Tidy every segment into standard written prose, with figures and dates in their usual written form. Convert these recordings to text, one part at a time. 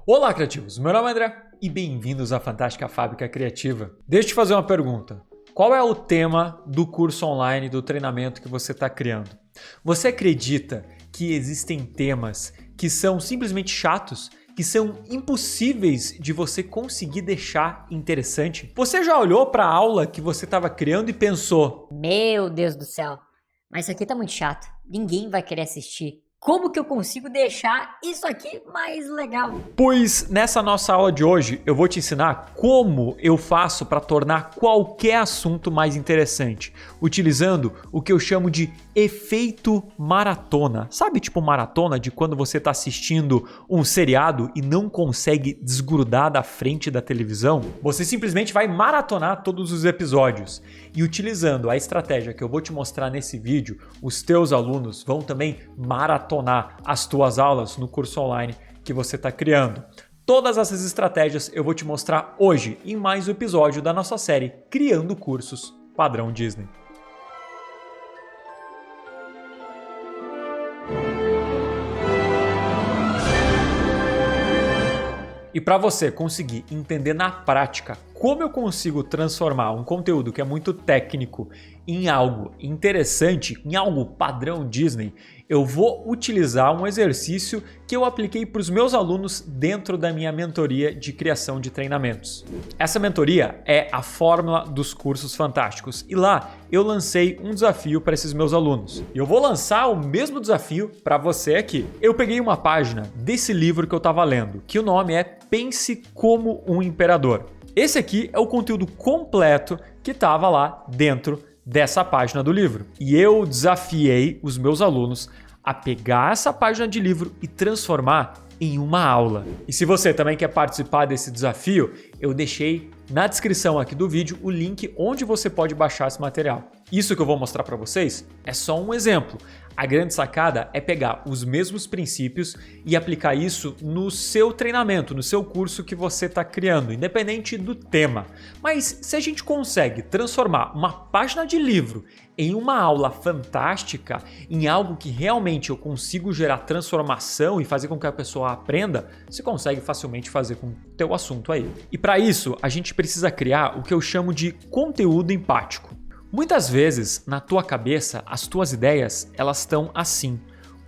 Olá, criativos! Meu nome é André e bem-vindos à Fantástica Fábrica Criativa. Deixa eu te fazer uma pergunta. Qual é o tema do curso online, do treinamento que você está criando? Você acredita que existem temas que são simplesmente chatos, que são impossíveis de você conseguir deixar interessante? Você já olhou para a aula que você estava criando e pensou: Meu Deus do céu, mas isso aqui tá muito chato, ninguém vai querer assistir. Como que eu consigo deixar isso aqui mais legal? Pois nessa nossa aula de hoje eu vou te ensinar como eu faço para tornar qualquer assunto mais interessante, utilizando o que eu chamo de efeito maratona. Sabe, tipo maratona de quando você está assistindo um seriado e não consegue desgrudar da frente da televisão? Você simplesmente vai maratonar todos os episódios e, utilizando a estratégia que eu vou te mostrar nesse vídeo, os teus alunos vão também maratonar as tuas aulas no curso online que você está criando. Todas essas estratégias eu vou te mostrar hoje em mais um episódio da nossa série Criando Cursos Padrão Disney. E para você conseguir entender na prática como eu consigo transformar um conteúdo que é muito técnico em algo interessante, em algo padrão Disney, eu vou utilizar um exercício que eu apliquei para os meus alunos dentro da minha mentoria de criação de treinamentos. Essa mentoria é a Fórmula dos Cursos Fantásticos e lá eu lancei um desafio para esses meus alunos. E eu vou lançar o mesmo desafio para você aqui. Eu peguei uma página desse livro que eu estava lendo, que o nome é Pense como um Imperador. Esse aqui é o conteúdo completo que estava lá dentro dessa página do livro. E eu desafiei os meus alunos a pegar essa página de livro e transformar em uma aula. E se você também quer participar desse desafio, eu deixei na descrição aqui do vídeo o link onde você pode baixar esse material. Isso que eu vou mostrar para vocês é só um exemplo. A grande sacada é pegar os mesmos princípios e aplicar isso no seu treinamento, no seu curso que você está criando, independente do tema. Mas se a gente consegue transformar uma página de livro em uma aula fantástica, em algo que realmente eu consigo gerar transformação e fazer com que a pessoa aprenda, você consegue facilmente fazer com o teu assunto aí. E para isso, a gente precisa criar o que eu chamo de conteúdo empático. Muitas vezes, na tua cabeça, as tuas ideias, elas estão assim,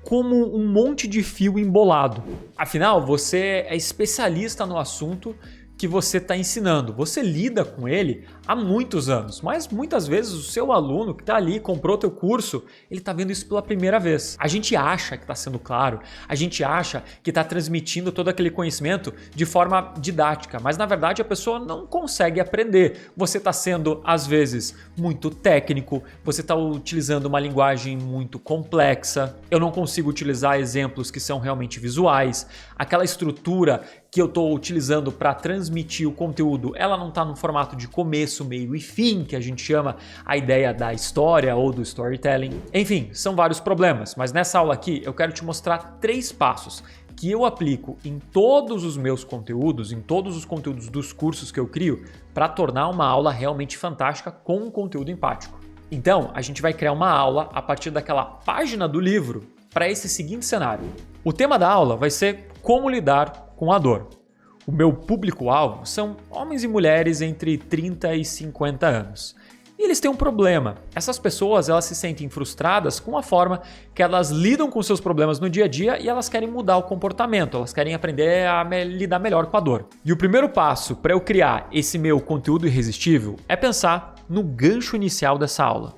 como um monte de fio embolado. Afinal, você é especialista no assunto que você está ensinando. Você lida com ele há muitos anos, mas muitas vezes o seu aluno que está ali, comprou teu curso, ele está vendo isso pela primeira vez. A gente acha que está sendo claro, a gente acha que está transmitindo todo aquele conhecimento de forma didática, mas na verdade a pessoa não consegue aprender. Você está sendo, às vezes, muito técnico, você está utilizando uma linguagem muito complexa, eu não consigo utilizar exemplos que são realmente visuais, aquela estrutura que eu estou utilizando para transmitir o conteúdo, ela não está no formato de começo, meio e fim, que a gente chama a ideia da história ou do storytelling. Enfim, são vários problemas, mas nessa aula aqui eu quero te mostrar 3 passos que eu aplico em todos os meus conteúdos, em todos os conteúdos dos cursos que eu crio, para tornar uma aula realmente fantástica com um conteúdo empático. Então, a gente vai criar uma aula a partir daquela página do livro para esse seguinte cenário. O tema da aula vai ser como lidar com a dor. O meu público-alvo são homens e mulheres entre 30 e 50 anos. E eles têm um problema. Essas pessoas, elas se sentem frustradas com a forma que elas lidam com seus problemas no dia a dia e elas querem mudar o comportamento, elas querem aprender a lidar melhor com a dor. E o primeiro passo para eu criar esse meu conteúdo irresistível é pensar no gancho inicial dessa aula.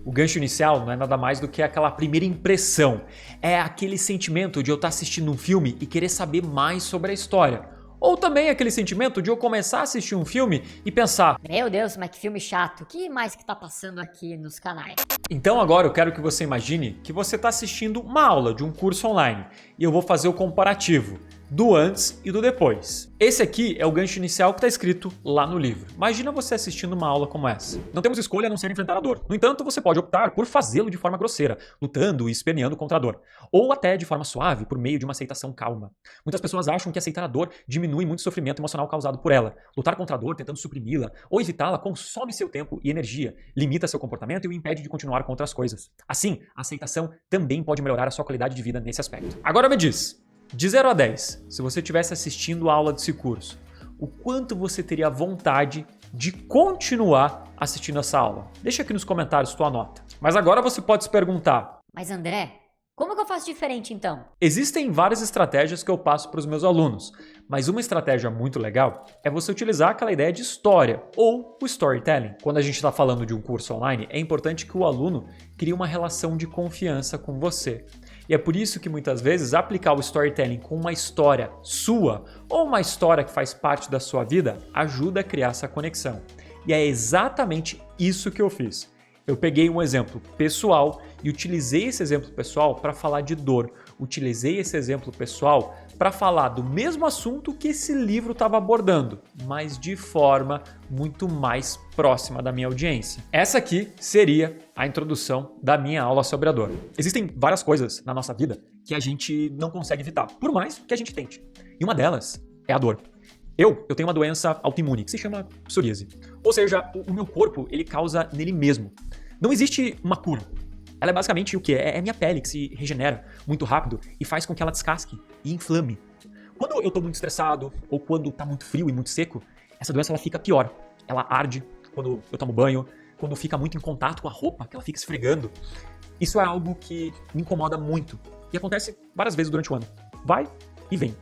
O gancho inicial não é nada mais do que aquela primeira impressão. É aquele sentimento de eu estar assistindo um filme e querer saber mais sobre a história. Ou também aquele sentimento de eu começar a assistir um filme e pensar: Meu Deus, mas que filme chato, o que mais que tá passando aqui nos canais? Então agora eu quero que você imagine que você está assistindo uma aula de um curso online e eu vou fazer o comparativo do antes e do depois. Esse aqui é o gancho inicial que está escrito lá no livro. Imagina você assistindo uma aula como essa. Não temos escolha a não ser enfrentar a dor. No entanto, você pode optar por fazê-lo de forma grosseira, lutando e esperneando contra a dor. Ou até de forma suave, por meio de uma aceitação calma. Muitas pessoas acham que aceitar a dor diminui muito o sofrimento emocional causado por ela. Lutar contra a dor, tentando suprimi-la ou evitá-la, consome seu tempo e energia, limita seu comportamento e o impede de continuar com outras coisas. Assim, a aceitação também pode melhorar a sua qualidade de vida nesse aspecto. Agora me diz, De 0 a 10, se você estivesse assistindo a aula desse curso, o quanto você teria vontade de continuar assistindo essa aula? Deixa aqui nos comentários tua nota. Mas agora você pode se perguntar: Mas André, como que eu faço diferente então? existem várias estratégias que eu passo para os meus alunos, mas uma estratégia muito legal é você utilizar aquela ideia de história ou o storytelling. Quando a gente está falando de um curso online, é importante que o aluno crie uma relação de confiança com você. E é por isso que muitas vezes aplicar o storytelling com uma história sua ou uma história que faz parte da sua vida ajuda a criar essa conexão. E é exatamente isso que eu fiz. Eu peguei um exemplo pessoal e utilizei esse exemplo pessoal para falar de dor. Utilizei esse exemplo pessoal para falar do mesmo assunto que esse livro estava abordando, mas de forma muito mais próxima da minha audiência. Essa aqui seria a introdução da minha aula sobre a dor. Existem várias coisas na nossa vida que a gente não consegue evitar, por mais que a gente tente. E uma delas é a dor. Eu tenho uma doença autoimune que se chama psoríase. Ou seja, o meu corpo, ele causa nele mesmo. Não existe uma cura. Ela é basicamente o quê? É minha pele que se regenera muito rápido e faz com que ela descasque e inflame. Quando eu tô muito estressado ou quando tá muito frio e muito seco, essa doença ela fica pior. Ela arde quando eu tomo banho, quando fica muito em contato com a roupa, que ela fica esfregando. Isso é algo que me incomoda muito e acontece várias vezes durante o ano. Vai e vem.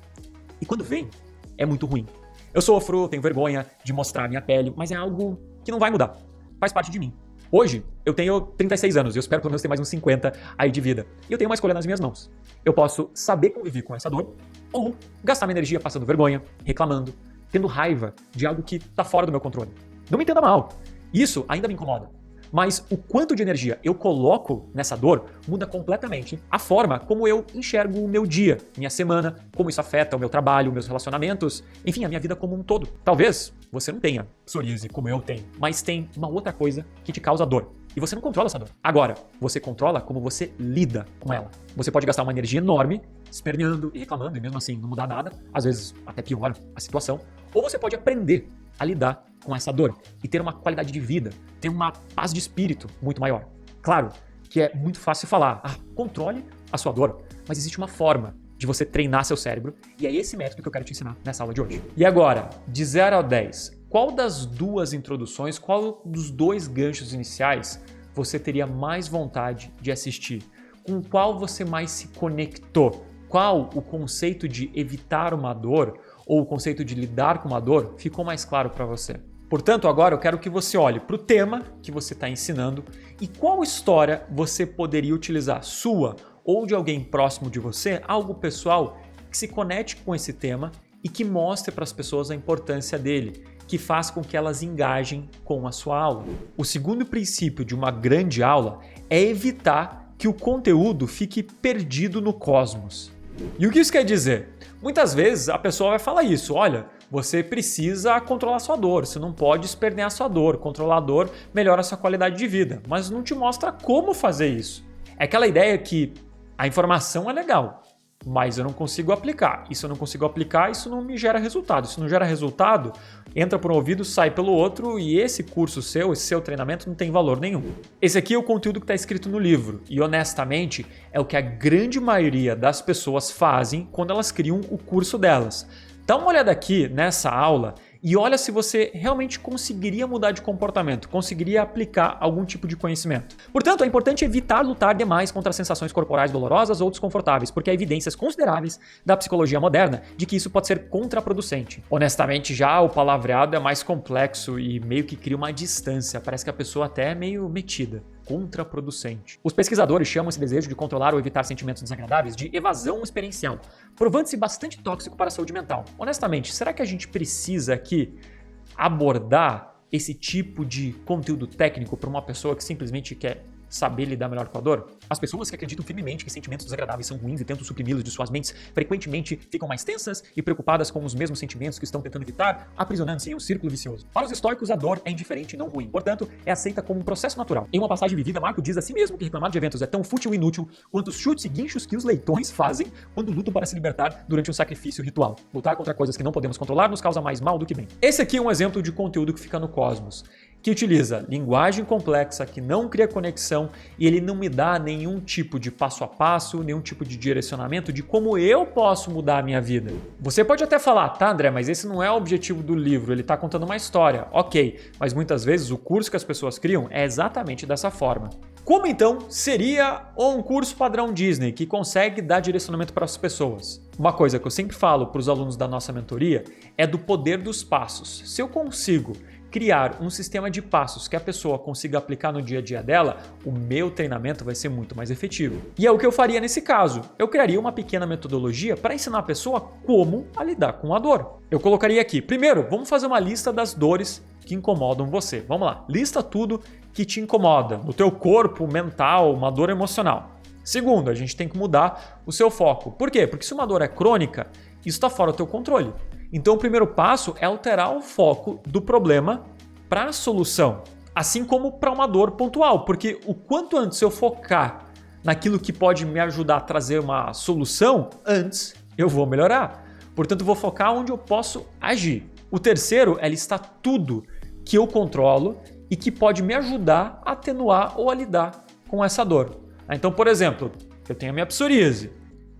E quando vem, é muito ruim. Eu sofro, tenho vergonha de mostrar a minha pele, mas é algo que não vai mudar. Faz parte de mim. Hoje, eu tenho 36 anos e eu espero pelo menos ter mais uns 50 aí de vida. E eu tenho uma escolha nas minhas mãos. Eu posso saber conviver com essa dor ou gastar minha energia passando vergonha, reclamando, tendo raiva de algo que tá fora do meu controle. Não me entenda mal. Isso ainda me incomoda. Mas o quanto de energia eu coloco nessa dor muda completamente a forma como eu enxergo o meu dia, minha semana, como isso afeta o meu trabalho, meus relacionamentos, enfim, a minha vida como um todo. Talvez você não tenha psoríase como eu tenho, mas tem uma outra coisa que te causa dor. E você não controla essa dor. Agora, você controla como você lida com ela. Você pode gastar uma energia enorme, esperneando e reclamando, e mesmo assim não mudar nada, às vezes até piora a situação. Ou você pode aprender a lidar com essa dor e ter uma qualidade de vida, ter uma paz de espírito muito maior. Claro que é muito fácil falar, controle a sua dor, mas existe uma forma de você treinar seu cérebro e é esse método que eu quero te ensinar nessa aula de hoje. E agora, de 0 a 10, qual das duas introduções, qual dos dois ganchos iniciais você teria mais vontade de assistir? Com qual você mais se conectou? Qual o conceito de evitar uma dor ou o conceito de lidar com uma dor ficou mais claro para você? Portanto, agora eu quero que você olhe para o tema que você está ensinando e qual história você poderia utilizar, sua ou de alguém próximo de você, algo pessoal que se conecte com esse tema e que mostre para as pessoas a importância dele, que faz com que elas engajem com a sua aula. O segundo princípio de uma grande aula é evitar que o conteúdo fique perdido no cosmos. E o que isso quer dizer? Muitas vezes a pessoa vai falar isso, olha, você precisa controlar sua dor, você não pode espernear sua dor, controlar a dor melhora a sua qualidade de vida, mas não te mostra como fazer isso. É aquela ideia que a informação é legal, mas eu não consigo aplicar. E se eu não consigo aplicar, isso não me gera resultado. Se não gera resultado, entra por um ouvido, sai pelo outro e esse curso seu, esse seu treinamento não tem valor nenhum. Esse aqui é o conteúdo que está escrito no livro e honestamente é o que a grande maioria das pessoas fazem quando elas criam o curso delas. Dá uma olhada aqui nessa aula e olha se você realmente conseguiria mudar de comportamento, conseguiria aplicar algum tipo de conhecimento. Portanto, é importante evitar lutar demais contra sensações corporais dolorosas ou desconfortáveis, porque há evidências consideráveis da psicologia moderna de que isso pode ser contraproducente. Honestamente, já o palavreado é mais complexo e meio que cria uma distância, parece que a pessoa até é meio metida. Contraproducente. Os pesquisadores chamam esse desejo de controlar ou evitar sentimentos desagradáveis de evasão experiencial, provando-se bastante tóxico para a saúde mental. Honestamente, será que a gente precisa aqui abordar esse tipo de conteúdo técnico para uma pessoa que simplesmente quer saber lidar melhor com a dor? As pessoas que acreditam firmemente que sentimentos desagradáveis são ruins e tentam suprimi-los de suas mentes, frequentemente ficam mais tensas e preocupadas com os mesmos sentimentos que estão tentando evitar, aprisionando-se em um círculo vicioso. Para os estoicos, a dor é indiferente e não ruim, portanto, é aceita como um processo natural. Em uma passagem vivida, Marco diz a si mesmo que reclamar de eventos é tão fútil e inútil quanto os chutes e guinchos que os leitões fazem quando lutam para se libertar durante um sacrifício ritual. Lutar contra coisas que não podemos controlar nos causa mais mal do que bem. Esse aqui é um exemplo de conteúdo que fica no cosmos. que utiliza linguagem complexa, que não cria conexão e ele não me dá nenhum tipo de passo a passo, nenhum tipo de direcionamento de como eu posso mudar a minha vida. Você pode até falar, tá, André, mas esse não é o objetivo do livro, ele está contando uma história. Ok, mas muitas vezes o curso que as pessoas criam é exatamente dessa forma. Como então seria um curso padrão Disney que consegue dar direcionamento para as pessoas? Uma coisa que eu sempre falo para os alunos da nossa mentoria é do poder dos passos. Se eu consigo criar um sistema de passos que a pessoa consiga aplicar no dia a dia dela, o meu treinamento vai ser muito mais efetivo. E é o que eu faria nesse caso. Eu criaria uma pequena metodologia para ensinar a pessoa como a lidar com a dor. Eu colocaria aqui, primeiro, vamos fazer uma lista das dores que incomodam você. Vamos lá, lista tudo que te incomoda, no teu corpo, mental, uma dor emocional. Segundo, a gente tem que mudar o seu foco. Por quê? Porque se uma dor é crônica, isso está fora do teu controle. Então o primeiro passo é alterar o foco do problema para a solução, assim como para uma dor pontual, porque o quanto antes eu focar naquilo que pode me ajudar a trazer uma solução, antes eu vou melhorar. Portanto, eu vou focar onde eu posso agir. O terceiro é listar tudo que eu controlo e que pode me ajudar a atenuar ou a lidar com essa dor. Então, por exemplo, eu tenho a minha psoríase.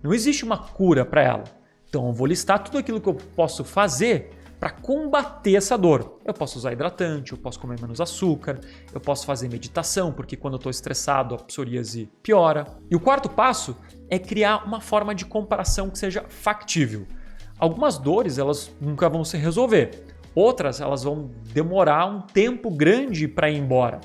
Não existe uma cura para ela. Então, eu vou listar tudo aquilo que eu posso fazer para combater essa dor. Eu posso usar hidratante, eu posso comer menos açúcar, eu posso fazer meditação, porque quando eu estou estressado a psoríase piora. E o quarto passo é criar uma forma de comparação que seja factível. Algumas dores elas nunca vão se resolver, outras elas vão demorar um tempo grande para ir embora.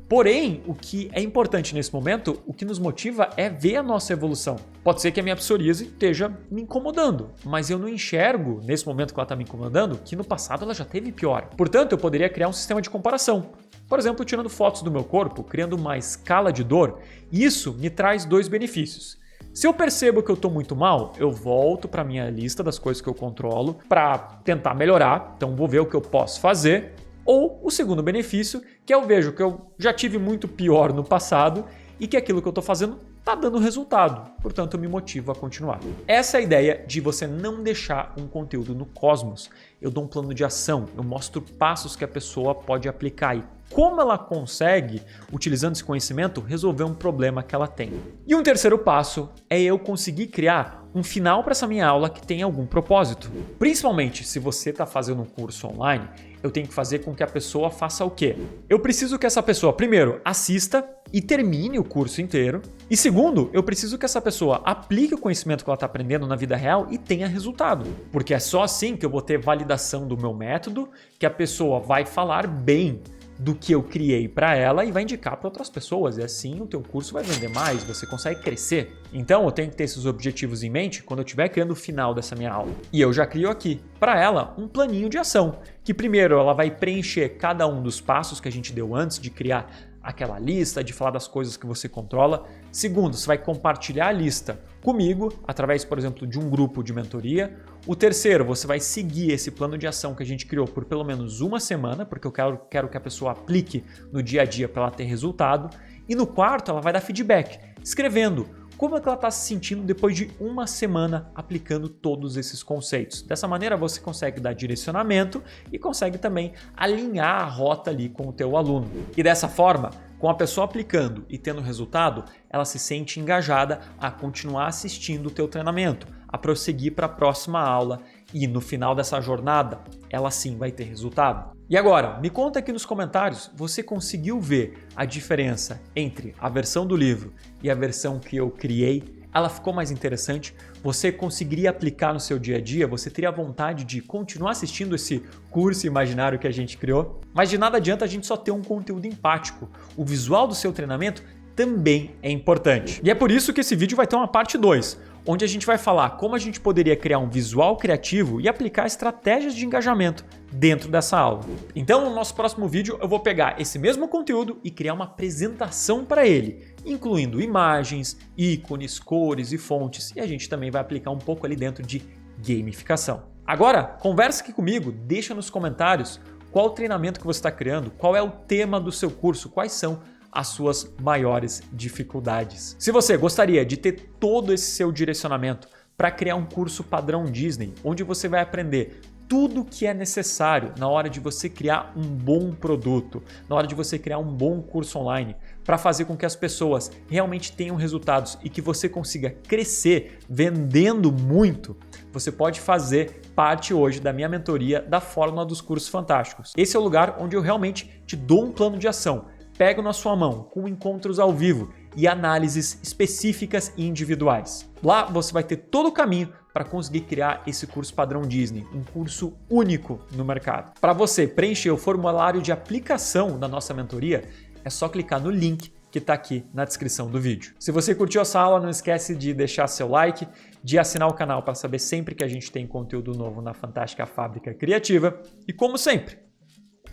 Porém, o que é importante nesse momento, o que nos motiva é ver a nossa evolução. Pode ser que a minha psoríase esteja me incomodando, mas eu não enxergo, nesse momento que ela está me incomodando, que no passado ela já teve pior. Portanto, eu poderia criar um sistema de comparação. Por exemplo, tirando fotos do meu corpo, criando uma escala de dor, isso me traz dois benefícios. Se eu percebo que eu estou muito mal, eu volto para a minha lista das coisas que eu controlo para tentar melhorar, então vou ver o que eu posso fazer. Ou o segundo benefício, que eu vejo que eu já tive muito pior no passado e que aquilo que eu estou fazendo está dando resultado. Portanto, eu me motivo a continuar. Essa é a ideia de você não deixar um conteúdo no cosmos. Eu dou um plano de ação, eu mostro passos que a pessoa pode aplicar e como ela consegue, utilizando esse conhecimento, resolver um problema que ela tem. E um terceiro passo é eu conseguir criar um final para essa minha aula que tenha algum propósito. Principalmente se você está fazendo um curso online, eu tenho que fazer com que a pessoa faça o quê? Eu preciso que essa pessoa, primeiro, assista e termine o curso inteiro. E segundo, eu preciso que essa pessoa aplique o conhecimento que ela está aprendendo na vida real e tenha resultado. Porque é só assim que eu vou ter validação do meu método, que a pessoa vai falar bem do que eu criei para ela e vai indicar para outras pessoas. E assim o teu curso vai vender mais, você consegue crescer. Então eu tenho que ter esses objetivos em mente quando eu estiver criando o final dessa minha aula. E eu já crio aqui para ela um planinho de ação, que primeiro ela vai preencher cada um dos passos que a gente deu antes de criar aquela lista, de falar das coisas que você controla. Segundo, você vai compartilhar a lista comigo, através, por exemplo, de um grupo de mentoria. O terceiro, você vai seguir esse plano de ação que a gente criou por pelo menos uma semana, porque eu quero que a pessoa aplique no dia a dia para ela ter resultado. E no quarto, ela vai dar feedback, escrevendo como é que ela está se sentindo depois de uma semana aplicando todos esses conceitos. Dessa maneira, você consegue dar direcionamento e consegue também alinhar a rota ali com o teu aluno. E dessa forma, com a pessoa aplicando e tendo resultado, ela se sente engajada a continuar assistindo o teu treinamento, a prosseguir para a próxima aula e no final dessa jornada, ela sim vai ter resultado. E agora, me conta aqui nos comentários, você conseguiu ver a diferença entre a versão do livro e a versão que eu criei? Ela ficou mais interessante? Você conseguiria aplicar no seu dia a dia? Você teria vontade de continuar assistindo esse curso imaginário que a gente criou? Mas de nada adianta a gente só ter um conteúdo empático. O visual do seu treinamento também é importante. E é por isso que esse vídeo vai ter uma parte 2, onde a gente vai falar como a gente poderia criar um visual criativo e aplicar estratégias de engajamento dentro dessa aula. Então, no nosso próximo vídeo, eu vou pegar esse mesmo conteúdo e criar uma apresentação para ele, incluindo imagens, ícones, cores e fontes, e a gente também vai aplicar um pouco ali dentro de gamificação. Agora, conversa aqui comigo, deixa nos comentários qual o treinamento que você está criando, qual é o tema do seu curso, quais são as suas maiores dificuldades. Se você gostaria de ter todo esse seu direcionamento para criar um curso padrão Disney, onde você vai aprender tudo que é necessário na hora de você criar um bom produto, na hora de você criar um bom curso online, para fazer com que as pessoas realmente tenham resultados e que você consiga crescer vendendo muito, você pode fazer parte hoje da minha mentoria da Fórmula dos Cursos Fantásticos. Esse é o lugar onde eu realmente te dou um plano de ação, pego na sua mão com encontros ao vivo e análises específicas e individuais. Lá você vai ter todo o caminho para conseguir criar esse curso padrão Disney, um curso único no mercado. Para você preencher o formulário de aplicação da nossa mentoria, é só clicar no link que está aqui na descrição do vídeo. Se você curtiu essa aula, não esquece de deixar seu like, de assinar o canal para saber sempre que a gente tem conteúdo novo na Fantástica Fábrica Criativa. E como sempre,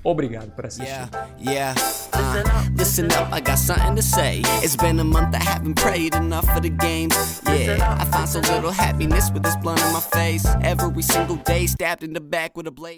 obrigado por assistir. Listen up, I got something to say. It's been a month, I haven't prayed enough for the games. Yeah, I find so little happiness with this blunt in my face. Every single day, stabbed in the back with a blade.